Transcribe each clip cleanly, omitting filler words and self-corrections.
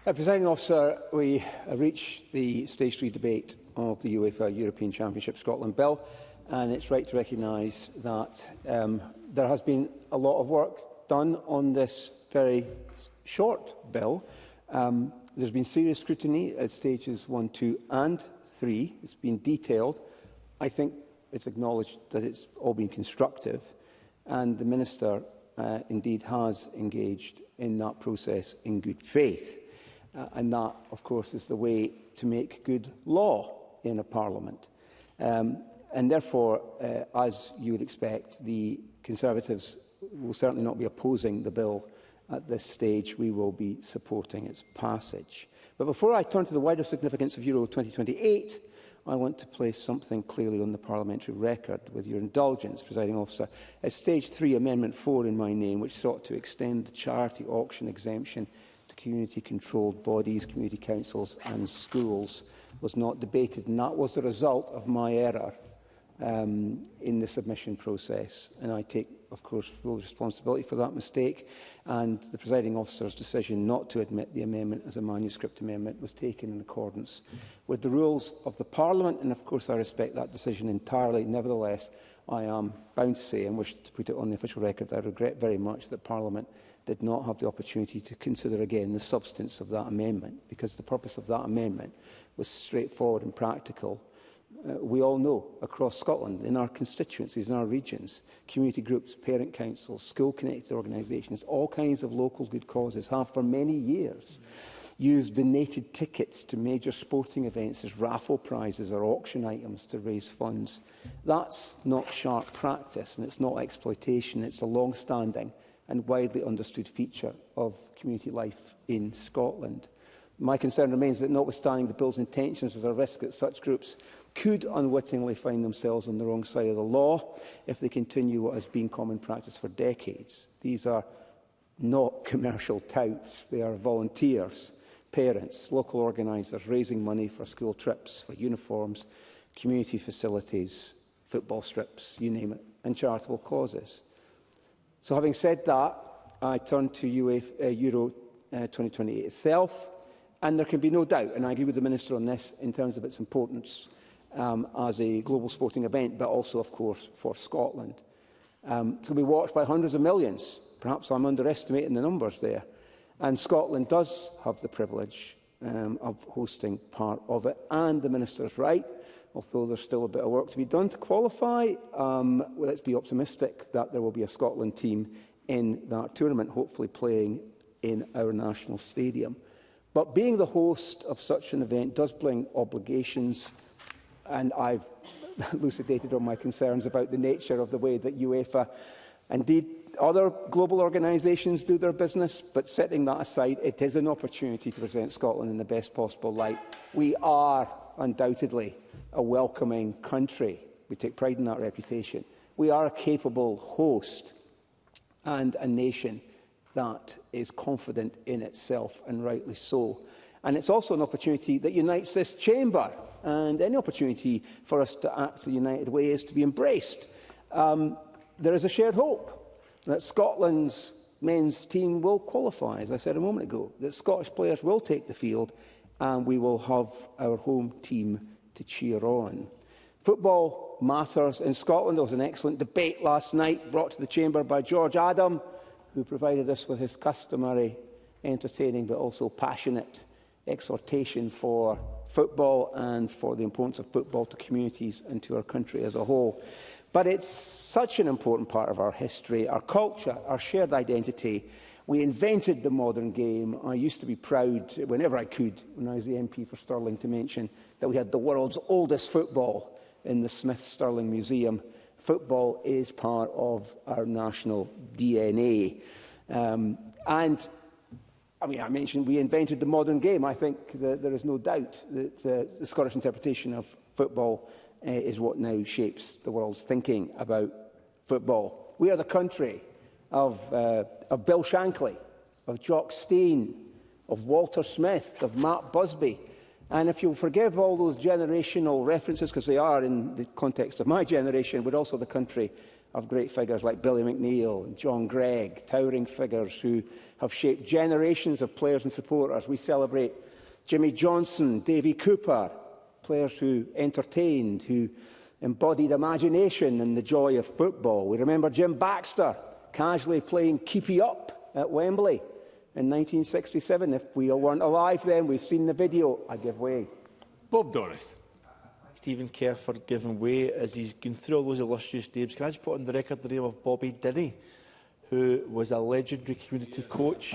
Presiding Officer, we reach the Stage 3 debate of the UEFA European Championship Scotland Bill, and it's right to recognise that there has been a lot of work done on this very short bill. There's been serious scrutiny at stages 1, 2 and 3. It's been detailed. I think it's acknowledged that it's all been constructive, and the Minister indeed has engaged in that process in good faith. And that, of course, is the way to make good law in a Parliament. And therefore, as you would expect, the Conservatives will certainly not be opposing the bill at this stage. We will be supporting its passage. But before I turn to the wider significance of Euro 2028, I want to place something clearly on the parliamentary record. With your indulgence, Presiding Officer, at Stage 3, Amendment 4 in my name, which sought to extend the charity auction exemption to community-controlled bodies, community councils and schools, was not debated, and that was the result of my error in the submission process. And I take, of course, full responsibility for that mistake, and the Presiding Officer's decision not to admit the amendment as a manuscript amendment was taken in accordance with the rules of the Parliament, and of course I respect that decision entirely. Nevertheless, I am bound to say, and wish to put it on the official record, I regret very much that Parliament did not have the opportunity to consider again the substance of that amendment, because the purpose of that amendment was straightforward and practical. We all know across Scotland, in our constituencies, in our regions, community groups, parent councils, school-connected organisations, all kinds of local good causes have for many years used donated tickets to major sporting events as raffle prizes or auction items to raise funds. That's not sharp practice, and it's not exploitation. It's a long-standing and widely understood feature of community life in Scotland. My concern remains that, notwithstanding the bill's intentions, there's a risk that such groups could unwittingly find themselves on the wrong side of the law if they continue what has been common practice for decades. These are not commercial touts. They are volunteers, parents, local organisers raising money for school trips, for uniforms, community facilities, football strips, you name it, and charitable causes. So, having said that, I turn to Euro 2028 itself, and there can be no doubt, and I agree with the Minister on this, in terms of its importance as a global sporting event, but also, of course, for Scotland. It's going to be watched by hundreds of millions. Perhaps I'm underestimating the numbers there. And Scotland does have the privilege of hosting part of it. And the Minister is right, although there's still a bit of work to be done to qualify. Let's be optimistic that there will be a Scotland team in that tournament, hopefully playing in our national stadium. But being the host of such an event does bring obligations, and I've elucidated on my concerns about the nature of the way that UEFA, indeed other global organisations, do their business. But setting that aside, it is an opportunity to present Scotland in the best possible light. We are undoubtedly a welcoming country. We take pride in that reputation. We are a capable host and a nation that is confident in itself, and rightly so. And it's also an opportunity that unites this chamber, and any opportunity for us to act the united way is to be embraced. There is a shared hope that Scotland's men's team will qualify, as I said a moment ago, that Scottish players will take the field, and we will have our home team to cheer on. Football matters in Scotland. There was an excellent debate last night brought to the chamber by George Adam, who provided us with his customary entertaining but also passionate exhortation for football and for the importance of football to communities and to our country as a whole. But it's such an important part of our history, our culture, our shared identity. We invented the modern game. I used to be proud, whenever I could, when I was the MP for Stirling, to mention that we had the world's oldest football in the Smith Stirling Museum. Football is part of our national DNA. I mentioned we invented the modern game. I think that there is no doubt that the Scottish interpretation of football is what now shapes the world's thinking about football. We are the country of Bill Shankly, of Jock Stein, of Walter Smith, of Matt Busby. And if you'll forgive all those generational references, because they are in the context of my generation, we're also the country of great figures like Billy McNeill and John Gregg, towering figures who have shaped generations of players and supporters. We celebrate Jimmy Johnson, Davy Cooper, players who entertained, who embodied imagination and the joy of football. We remember Jim Baxter casually playing keepy up at Wembley in 1967. If we all weren't alive then, we've seen the video. I give way. Bob Doris. Stephen Kerr for giving way as he's gone through all those illustrious names. Can I just put on the record the name of Bobby Dinney, who was a legendary community coach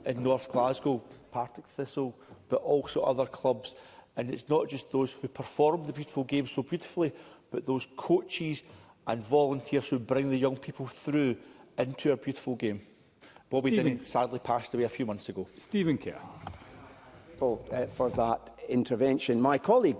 in North Glasgow, Partick Thistle, but also other clubs. And it's not just those who perform the beautiful game so beautifully, but those coaches and volunteers who bring the young people through into a beautiful game. Bobby Dinney sadly passed away a few months ago. Stephen Kerr. For that intervention. My colleague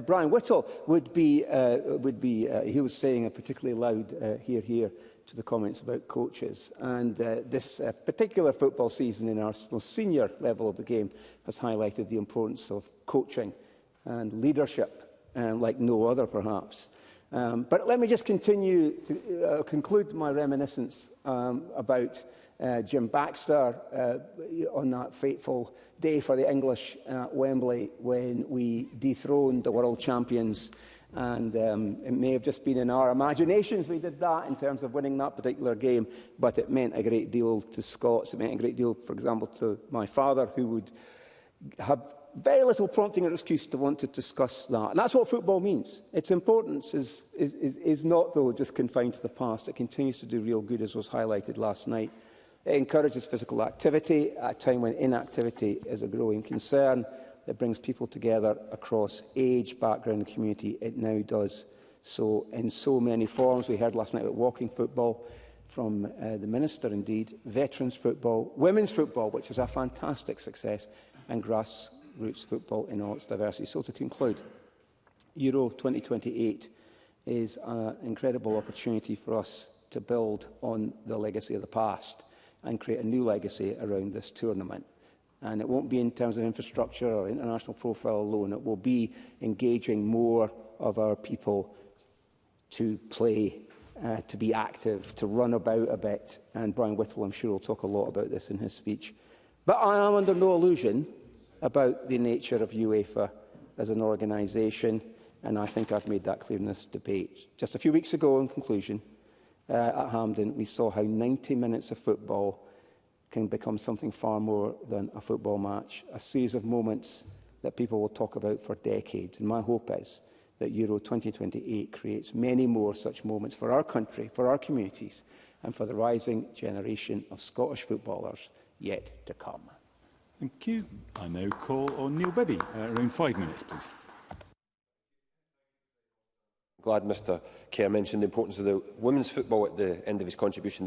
Brian Whittle would be he was saying a particularly loud here to the comments about coaches, and this particular football season in our most senior level of the game has highlighted the importance of coaching and leadership like no other perhaps. But let me just continue to conclude my reminiscence about Jim Baxter on that fateful day for the English at Wembley when we dethroned the world champions. And it may have just been in our imaginations we did that in terms of winning that particular game, but it meant a great deal to Scots. It meant a great deal, for example, to my father, who would have very little prompting or excuse to want to discuss that. And that's what football means. Its importance is not, though, just confined to the past. It continues to do real good, as was highlighted last night. It encourages physical activity at a time when inactivity is a growing concern. It brings people together across age, background and community. It now does so in so many forms. We heard last night about walking football from the Minister, indeed, veterans football, women's football, which is a fantastic success, and grassroots football in all its diversity. So to conclude, Euro 2028 is an incredible opportunity for us to build on the legacy of the past and create a new legacy around this tournament. And it won't be in terms of infrastructure or international profile alone. It will be engaging more of our people to play, to be active, to run about a bit. And Brian Whittle, I'm sure, will talk a lot about this in his speech. But I am under no illusion about the nature of UEFA as an organisation, and I think I've made that clear in this debate. Just a few weeks ago, in conclusion, at Hampden, we saw how 90 minutes of football can become something far more than a football match, a series of moments that people will talk about for decades. And my hope is that Euro 2028 creates many more such moments for our country, for our communities, and for the rising generation of Scottish footballers yet to come. Thank you. I now call on Neil Bibby. Around 5 minutes, please. Glad Mr Kerr mentioned the importance of the women's football at the end of his contribution.